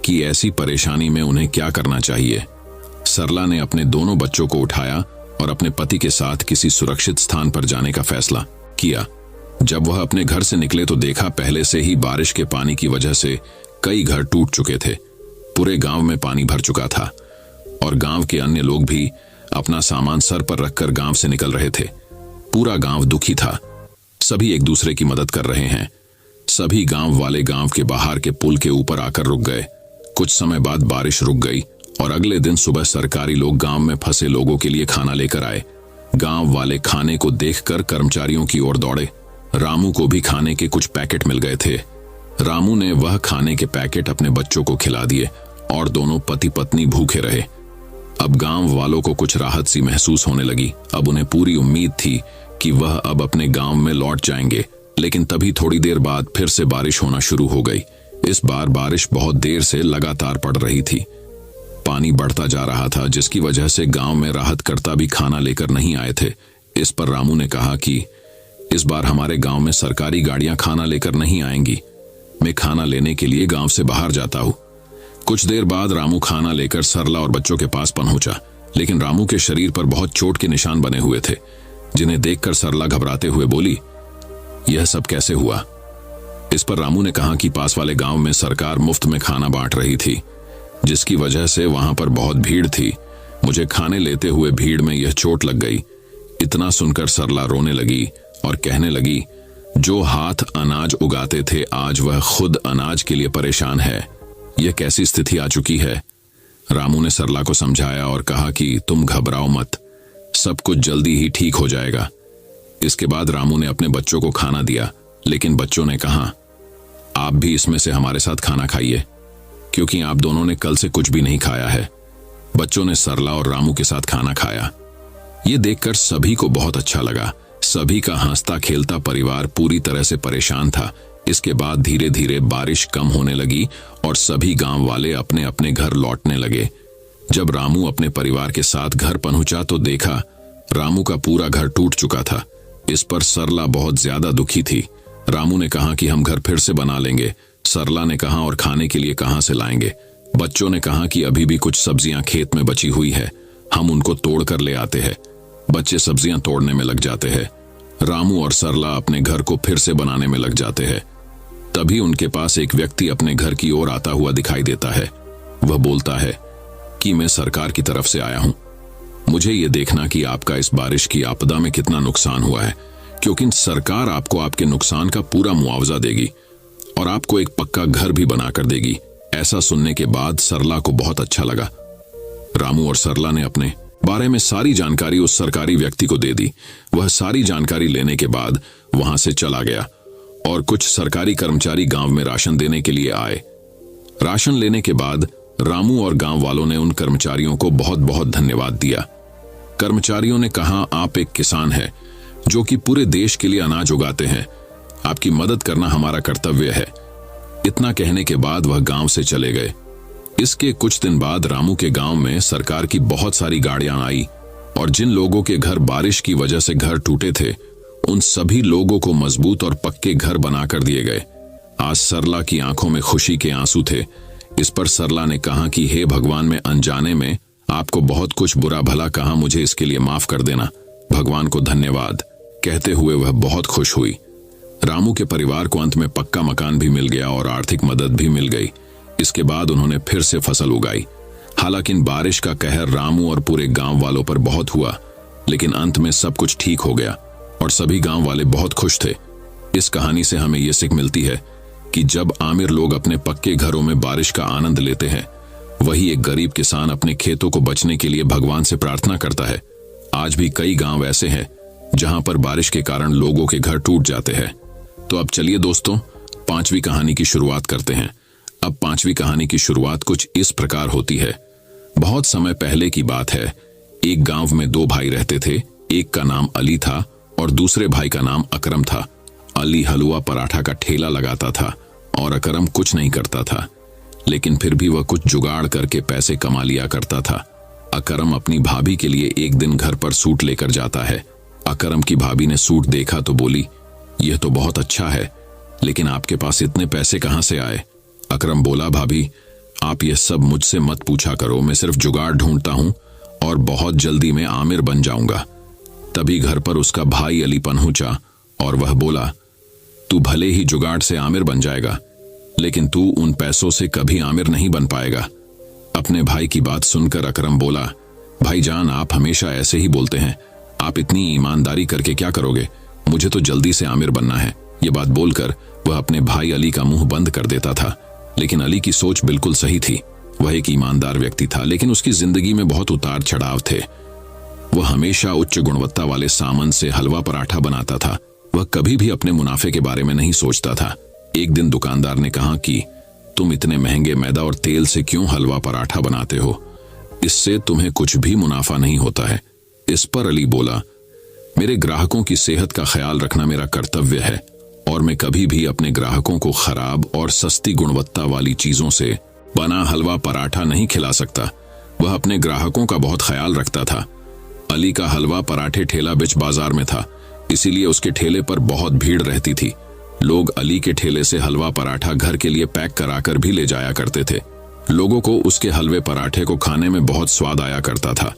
कि ऐसी परेशानी में उन्हें क्या करना चाहिए। सरला ने अपने दोनों बच्चों को उठाया और अपने पति के साथ किसी सुरक्षित स्थान पर जाने का फैसला किया। जब वह अपने घर से निकले तो देखा पहले से ही बारिश के पानी की वजह से कई घर टूट चुके थे। पूरे गांव में पानी भर चुका था, और गांव के अन्य लोग भी अपना सामान सर पर रखकर गांव से निकल रहे थे। पूरा गांव दुखी था। सभी एक दूसरे की मदद कर रहे हैं। सभी गांव वाले गांव के बाहर के पुल के ऊपर आकर रुक गए। कुछ समय बाद बारिश रुक गई, और अगले दिन सुबह सरकारी लोग गांव में फंसे लोगों के लिए खाना लेकर आए। गांव वाले खाने को देखकर कर्मचारियों की ओर दौड़े। रामू को भी खाने के कुछ पैकेट मिल गए थे। रामू ने वह खाने के पैकेट अपने बच्चों को खिला दिए, और दोनों पति पत्नी भूखे रहे। अब गांव वालों को कुछ राहत सी महसूस होने लगी। अब उन्हें पूरी उम्मीद थी कि वह अब अपने गांव में लौट जाएंगे। लेकिन तभी थोड़ी देर बाद फिर से बारिश होना शुरू हो गई। इस बार बारिश बहुत देर से लगातार पड़ रही थी। पानी बढ़ता जा रहा था, जिसकी वजह से गांव में राहतकर्ता भी खाना लेकर नहीं आए थे। इस पर रामू ने कहा कि इस बार हमारे गांव में सरकारी गाड़ियां खाना लेकर नहीं आएंगी। मैं खाना लेने के लिए गांव से बाहर जाता हूं। कुछ देर बाद रामू खाना लेकर सरला और बच्चों के पास पहुंचा। लेकिन रामू के शरीर पर बहुत चोट के निशान बने हुए थे, जिन्हें देखकर सरला घबराते हुए बोली, यह सब कैसे हुआ? इस पर रामू ने कहा कि पास वाले गांव में सरकार मुफ्त में खाना बांट रही थी, जिसकी वजह से वहां पर बहुत भीड़ थी। मुझे खाने लेते हुए भीड़ में यह चोट लग गई। इतना सुनकर सरला रोने लगी और कहने लगी, जो हाथ अनाज उगाते थे आज वह खुद अनाज के लिए परेशान है। यह कैसी स्थिति आ चुकी है? रामू ने सरला को समझाया और कहा कि तुम घबराओ मत, सब कुछ जल्दी ही ठीक हो जाएगा। इसके बाद रामू ने अपने बच्चों को खाना दिया, लेकिन बच्चों ने कहा, आप भी इसमें से हमारे साथ खाना खाइए, क्योंकि आप दोनों ने कल से कुछ भी नहीं खाया है। बच्चों ने सरला और रामू के साथ खाना खाया। ये देखकर सभी को बहुत अच्छा लगा। सभी का हंसता खेलता परिवार पूरी तरह से परेशान था। इसके बाद धीरे धीरे बारिश कम होने लगी और सभी गांव वाले अपने अपने घर लौटने लगे। जब रामू अपने परिवार के साथ घर पहुंचा तो देखा रामू का पूरा घर टूट चुका था। इस पर सरला बहुत ज्यादा दुखी थी। रामू ने कहा कि हम घर फिर से बना लेंगे। सरला ने कहा, और खाने के लिए कहां से लाएंगे? बच्चों ने कहा कि अभी भी कुछ सब्जियां खेत में बची हुई है, हम उनको तोड़ कर ले आते हैं। बच्चे सब्जियां तोड़ने में लग जाते हैं। रामू और सरला अपने घर को फिर से बनाने में लग जाते हैं। तभी उनके पास एक व्यक्ति अपने घर की ओर आता हुआ दिखाई देता है। वह बोलता है कि मैं सरकार की तरफ से आया हूं। मुझे ये देखना कि आपका इस बारिश की आपदा में कितना नुकसान हुआ है, क्योंकि सरकार आपको आपके नुकसान का पूरा मुआवजा देगी और आपको एक पक्का घर भी बनाकर देगी। ऐसा सुनने के बाद सरला को बहुत अच्छा लगा। रामू और सरला ने अपने बारे में सारी जानकारी उस सरकारी व्यक्ति को दे दी। वह सारी जानकारी लेने के बाद वहां से चला गया और कुछ सरकारी कर्मचारी गांव में राशन देने के लिए आए। राशन लेने के बाद रामू और गांव वालों ने उन कर्मचारियों को बहुत बहुत धन्यवाद दिया। कर्मचारियों ने कहा, आप एक किसान हैं जो कि पूरे देश के लिए अनाज उगाते हैं, आपकी मदद करना हमारा कर्तव्य है। इतना कहने के बाद वह गांव से चले गए। इसके कुछ दिन बाद रामू के गांव में सरकार की बहुत सारी गाड़ियां आई और जिन लोगों के घर बारिश की वजह से घर टूटे थे उन सभी लोगों को मजबूत और पक्के घर बनाकर दिए गए। आज सरला की आंखों में खुशी के आंसू थे। इस पर सरला ने कहा कि हे भगवान, मैं अनजाने में आपको बहुत कुछ बुरा भला कहा, मुझे इसके लिए माफ कर देना, भगवान को धन्यवाद। कहते हुए वह बहुत खुश हुई। रामू के परिवार को अंत में पक्का मकान भी मिल गया और आर्थिक मदद भी मिल गई। इसके बाद उन्होंने फिर से फसल उगाई। हालांकि बारिश का कहर रामू और पूरे गांव वालों पर बहुत हुआ, लेकिन अंत में सब कुछ ठीक हो गया और सभी गांव वाले बहुत खुश थे। इस कहानी से हमें यह सीख मिलती है कि जब आमिर लोग अपने पक्के घरों में बारिश का आनंद लेते हैं, वही एक गरीब किसान अपने खेतों को बचने के लिए भगवान से प्रार्थना करता है। आज भी कई गांव ऐसे हैं जहां पर बारिश के कारण लोगों के घर टूट जाते हैं। तो अब चलिए दोस्तों, 5वीं कहानी की शुरुआत करते हैं। अब 5वीं कहानी की शुरुआत कुछ इस प्रकार होती है। बहुत समय पहले की बात है। एक गांव में 2 भाई रहते थे। एक का नाम अली था और दूसरे भाई का नाम अकरम था। अली हलवा पराठा का ठेला लगाता था और अकरम कुछ नहीं करता था, लेकिन फिर भी वह कुछ जुगाड़ करके पैसे कमा लिया करता था। अकरम अपनी भाभी के लिए एक दिन घर पर सूट लेकर जाता है। अकरम की भाभी ने सूट देखा तो बोली, यह तो बहुत अच्छा है, लेकिन आपके पास इतने पैसे कहां से आए? अकरम बोला, भाभी आप यह सब मुझसे मत पूछा करो, मैं सिर्फ जुगाड़ ढूंढता हूं और बहुत जल्दी मैं आमिर बन जाऊंगा। तभी घर पर उसका भाई अली पहुंचा और वह बोला, तू भले ही जुगाड़ से आमिर बन जाएगा, लेकिन तू उन पैसों से कभी आमिर नहीं बन पाएगा। अपने भाई की बात सुनकर अकरम बोला, भाईजान आप हमेशा ऐसे ही बोलते हैं, आप इतनी ईमानदारी करके क्या करोगे? मुझे तो जल्दी से आमिर बनना है। ये बात बोलकर वह अपने भाई अली का मुंह बंद कर देता था। लेकिन अली की सोच बिल्कुल सही थी। वह एक ईमानदार व्यक्ति था, लेकिन उसकी जिंदगी में बहुत उतार चढ़ाव थे। वह हमेशा उच्च गुणवत्ता वाले सामान से हलवा पराठा बनाता था। वह कभी भी अपने मुनाफे के बारे में नहीं सोचता था। एक दिन दुकानदार ने कहा कि तुम इतने महंगे मैदा और तेल से क्यों हलवा पराठा बनाते हो? इससे तुम्हें कुछ भी मुनाफा नहीं होता है। इस पर अली बोला, मेरे ग्राहकों की सेहत का ख्याल रखना मेरा कर्तव्य है और मैं कभी भी अपने ग्राहकों को खराब और सस्ती गुणवत्ता वाली चीजों से बना हलवा पराठा नहीं खिला सकता। वह अपने ग्राहकों का बहुत ख्याल रखता था। अली का हलवा पराठे ठेला बिच बाजार में था, इसीलिए उसके ठेले पर बहुत भीड़ रहती थी। लोग अली के ठेले से हलवा पराठा घर के लिए पैक कराकर भी ले जाया करते थे। लोगों को उसके हलवे पराठे को खाने में बहुत स्वाद आया करता था।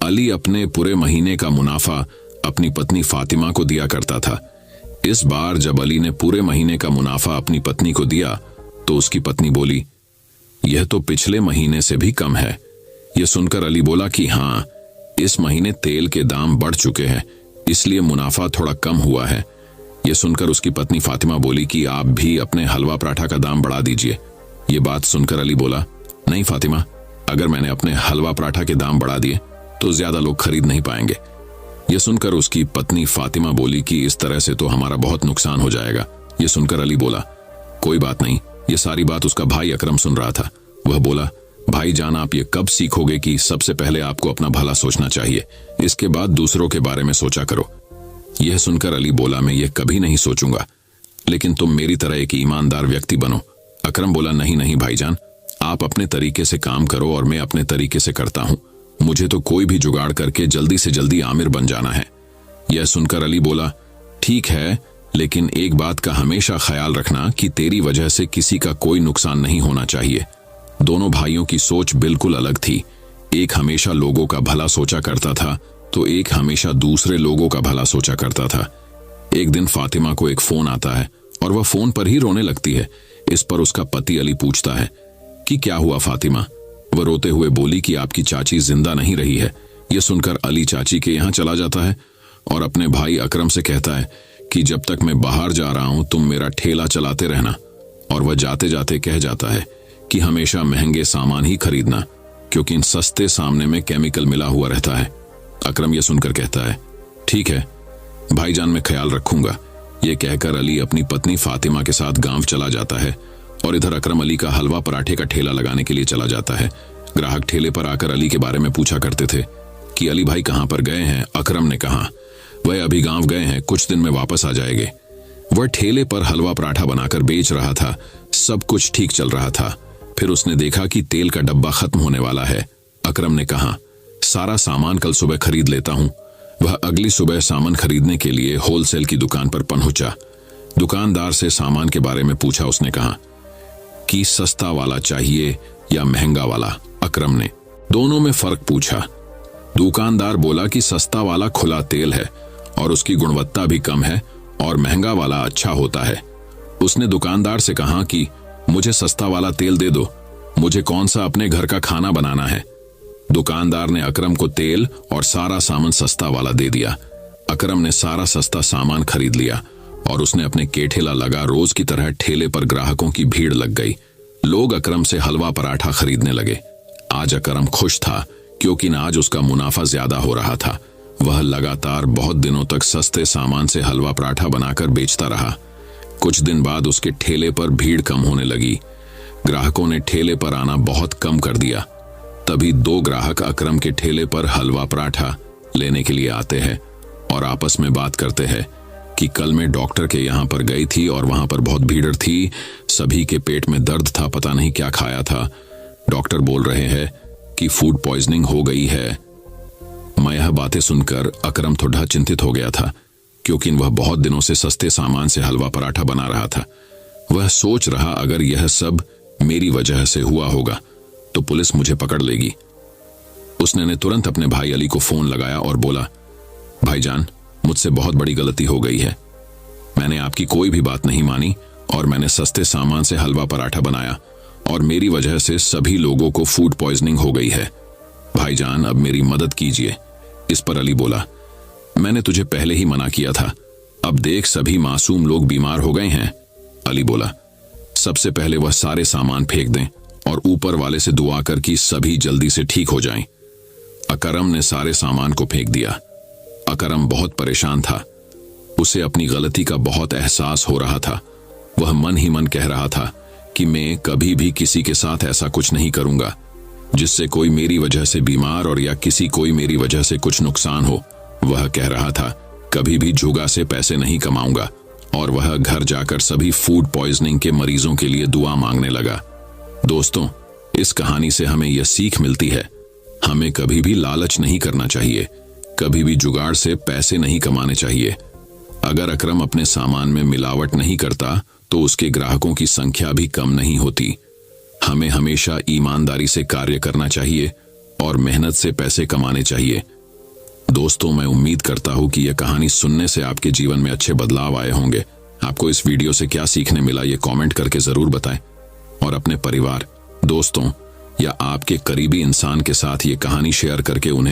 अली अपने पूरे महीने का मुनाफा अपनी पत्नी फातिमा को दिया करता था। इस बार जब अली ने पूरे महीने का मुनाफा अपनी पत्नी को दिया तो उसकी पत्नी बोली, यह तो पिछले महीने से भी कम है। यह सुनकर अली बोला कि हाँ, इस महीने तेल के दाम बढ़ चुके हैं, इसलिए मुनाफा थोड़ा कम हुआ है। यह सुनकर उसकी पत्नी फातिमा बोली कि आप भी अपने हलवा पराठा का दाम बढ़ा दीजिए। ये बात सुनकर अली बोला, नहीं फातिमा, अगर मैंने अपने हलवा पराठा के दाम बढ़ा दिए तो ज्यादा लोग खरीद नहीं पाएंगे। यह सुनकर उसकी पत्नी फातिमा बोली कि इस तरह से तो हमारा बहुत नुकसान हो जाएगा। यह सुनकर अली बोला, कोई बात नहीं। यह सारी बात उसका भाई अकरम सुन रहा था। वह बोला, भाई जान, आप ये कब सीखोगे कि सबसे पहले आपको अपना भला सोचना चाहिए, इसके बाद दूसरों के बारे में सोचा करो। यह सुनकर अली बोला, मैं ये कभी नहीं सोचूंगा, लेकिन तुम मेरी तरह एक ईमानदार व्यक्ति बनो। अकरम बोला, नहीं नहीं भाईजान, आप अपने तरीके से काम करो और मैं अपने तरीके से करता हूं। मुझे तो कोई भी जुगाड़ करके जल्दी से जल्दी आमिर बन जाना है। यह सुनकर अली बोला, ठीक है, लेकिन एक बात का हमेशा ख्याल रखना कि तेरी वजह से किसी का कोई नुकसान नहीं होना चाहिए। दोनों भाइयों की सोच बिल्कुल अलग थी। एक हमेशा लोगों का भला सोचा करता था तो एक हमेशा दूसरे लोगों का भला सोचा करता था। एक दिन फातिमा को एक फोन आता है और वह फोन पर ही रोने लगती है। इस पर उसका पति अली पूछता है कि क्या हुआ फातिमा। वह रोते हुए बोली कि आपकी चाची जिंदा नहीं रही है। यह सुनकर अली चाची के यहाँ चला जाता है और अपने भाई अकरम से कहता है कि जब तक मैं बाहर जा रहा हूं तुम मेरा ठेला चलाते रहना। और वह जाते जाते कह जाता है कि हमेशा महंगे सामान ही खरीदना, क्योंकि इन सस्ते सामने में केमिकल मिला हुआ रहता है। अकरम यह सुनकर कहता है, ठीक है भाईजान, मैं ख्याल रखूंगा। यह कहकर अली अपनी पत्नी फातिमा के साथ गांव चला जाता है और इधर अकरम अली का हलवा पराठे का ठेला लगाने के लिए चला जाता है। ग्राहक ठेले पर आकर अली के बारे में पूछा करते थे कि अली भाई कहां पर गए हैं। अकरम ने कहा, वह अभी गांव गए हैं, कुछ दिन में वापस आ जाएंगे। वह ठेले पर हलवा पराठा बनाकर बेच रहा था। सब कुछ ठीक चल रहा था। फिर उसने देखा कि तेल का डब्बा खत्म होने वाला है। अकरम ने कहा, सारा सामान कल सुबह खरीद लेता हूं। वह अगली सुबह सामान खरीदने के लिए होलसेल की दुकान पर पहुंचा। दुकानदार से सामान के बारे में पूछा। उसने कहा कि सस्ता वाला चाहिए या महंगा वाला। अकरम ने दोनों में फर्क पूछा। दुकानदार बोला कि सस्ता वाला खुला तेल है और उसकी गुणवत्ता भी कम है और महंगा वाला अच्छा होता है। उसने दुकानदार से कहा कि मुझे सस्ता वाला तेल दे दो, मुझे कौन सा अपने घर का खाना बनाना है। दुकानदार ने अकरम को तेल और सारा सामान सस्ता वाला दे दिया। अकरम ने सारा सस्ता सामान खरीद लिया और उसने अपने ठेला लगा। रोज की तरह ठेले पर ग्राहकों की भीड़ लग गई। लोग अकरम से हलवा पराठा खरीदने लगे। आज अकरम खुश था क्योंकि आज उसका मुनाफा ज्यादा हो रहा था। वह लगातार बहुत दिनों तक सस्ते सामान से हलवा पराठा बनाकर बेचता रहा। कुछ दिन बाद उसके ठेले पर भीड़ कम होने लगी। ग्राहकों ने ठेले पर आना बहुत कम कर दिया। तभी दो ग्राहक अकरम के ठेले पर हलवा पराठा लेने के लिए आते हैं और आपस में बात करते हैं कि कल मैं डॉक्टर के यहाँ पर गई थी और वहां पर बहुत भीड़ थी। सभी के पेट में दर्द था, पता नहीं क्या खाया था। डॉक्टर बोल रहे हैं कि फूड पॉइजनिंग हो गई है। मैं यह बातें सुनकर अकरम थोड़ा चिंतित हो गया था, क्योंकि वह बहुत दिनों से सस्ते सामान से हलवा पराठा बना रहा था। वह सोच रहा, अगर यह सब मेरी वजह से हुआ होगा तो पुलिस मुझे पकड़ लेगी। उसने तुरंत अपने भाई अली को फोन लगाया और बोला, भाईजान, मुझसे बहुत बड़ी गलती हो गई है। मैंने आपकी कोई भी बात नहीं मानी और मैंने सस्ते सामान से हलवा पराठा बनाया और मेरी वजह से सभी लोगों को फूड पॉइजनिंग हो गई है। भाईजान, अब मेरी मदद कीजिए। इस पर अली बोला, मैंने तुझे पहले ही मना किया था, अब देख सभी मासूम लोग बीमार हो गए हैं। अली बोला, सबसे पहले वह सारे सामान फेंक दें और ऊपर वाले से दुआ कर कि सभी जल्दी से ठीक हो जाएं। अकरम ने सारे सामान को फेंक दिया। अकरम बहुत परेशान था। उसे अपनी गलती का बहुत एहसास हो रहा था। वह मन ही मन कह रहा था कि मैं कभी भी किसी के साथ ऐसा कुछ नहीं करूंगा जिससे कोई मेरी वजह से बीमार और या किसी कोई मेरी वजह से कुछ नुकसान हो। वह कह रहा था, कभी भी जुआ से पैसे नहीं कमाऊंगा। और वह घर जाकर सभी फूड पॉइजनिंग के मरीजों के लिए दुआ मांगने लगा। दोस्तों, इस कहानी से हमें यह सीख मिलती है, हमें कभी भी लालच नहीं करना चाहिए, कभी भी जुगाड़ से पैसे नहीं कमाने चाहिए। अगर अकरम अपने सामान में मिलावट नहीं करता तो उसके ग्राहकों की संख्या भी कम नहीं होती। हमें हमेशा ईमानदारी से कार्य करना चाहिए और मेहनत से पैसे कमाने चाहिए। दोस्तों, मैं उम्मीद करता हूं कि यह कहानी सुनने से आपके जीवन में अच्छे बदलाव आए होंगे। आपको इस वीडियो से क्या सीखने मिला ये कमेंट करके जरूर बताएं और अपने परिवार, दोस्तों या आपके करीबी इंसान के साथ ये कहानी शेयर करके उन्हें